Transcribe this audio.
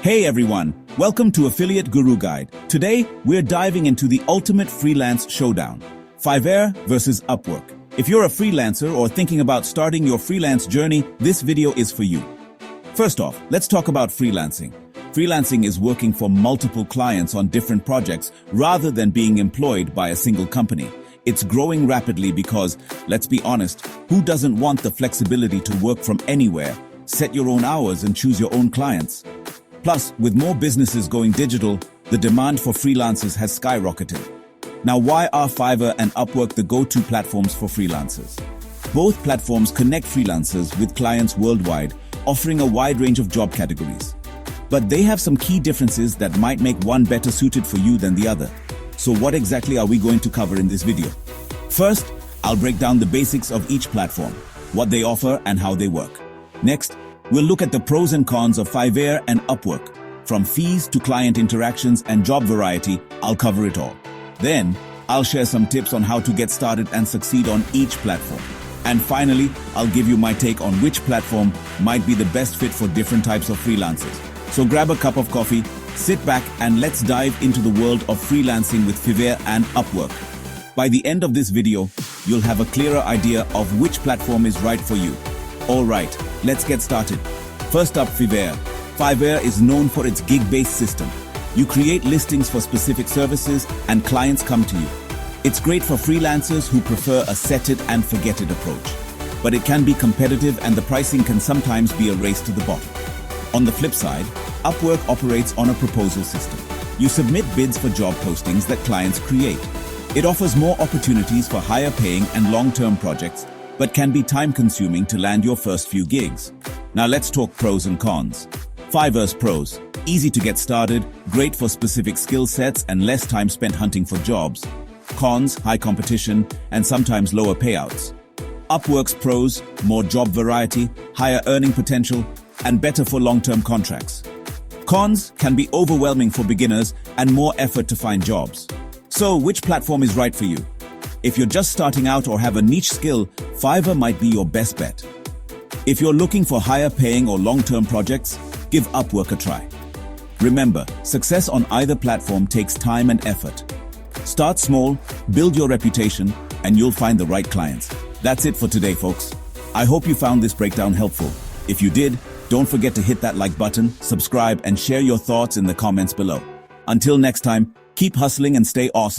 Hey everyone, welcome to Affiliate Guru Guide. Today, we're diving into the ultimate freelance showdown, Fiverr versus Upwork. If you're a freelancer or thinking about starting your freelance journey, this video is for you. First off, let's talk about freelancing. Freelancing is working for multiple clients on different projects rather than being employed by a single company. It's growing rapidly because, let's be honest, who doesn't want the flexibility to work from anywhere, set your own hours and choose your own clients? Plus, with more businesses going digital, the demand for freelancers has skyrocketed. Now, why are Fiverr and Upwork the go-to platforms for freelancers? Both platforms connect freelancers with clients worldwide, offering a wide range of job categories. But they have some key differences that might make one better suited for you than the other. So what exactly are we going to cover in this video? First, I'll break down the basics of each platform, what they offer and how they work. Next, we'll look at the pros and cons of Fiverr and Upwork. From fees to client interactions and job variety, I'll cover it all. Then, I'll share some tips on how to get started and succeed on each platform. And finally, I'll give you my take on which platform might be the best fit for different types of freelancers. So grab a cup of coffee, sit back, and let's dive into the world of freelancing with Fiverr and Upwork. By the end of this video, you'll have a clearer idea of which platform is right for you. Alright, let's get started. First up, Fiverr. Fiverr is known for its gig-based system. You create listings for specific services and clients come to you. It's great for freelancers who prefer a set-it-and-forget-it approach. But it can be competitive and the pricing can sometimes be a race to the bottom. On the flip side, Upwork operates on a proposal system. You submit bids for job postings that clients create. It offers more opportunities for higher paying and long-term projects, but can be time-consuming to land your first few gigs. Now let's talk pros and cons. Fiverr's pros: easy to get started, great for specific skill sets and less time spent hunting for jobs. Cons: high competition and sometimes lower payouts. Upwork's pros: more job variety, higher earning potential, and better for long-term contracts. Cons: can be overwhelming for beginners and more effort to find jobs. So, which platform is right for you? If you're just starting out or have a niche skill, Fiverr might be your best bet. If you're looking for higher paying or long-term projects, give Upwork a try. Remember, success on either platform takes time and effort. Start small, build your reputation, and you'll find the right clients. That's it for today, folks. I hope you found this breakdown helpful. If you did, don't forget to hit that like button, subscribe, and share your thoughts in the comments below. Until next time, keep hustling and stay awesome.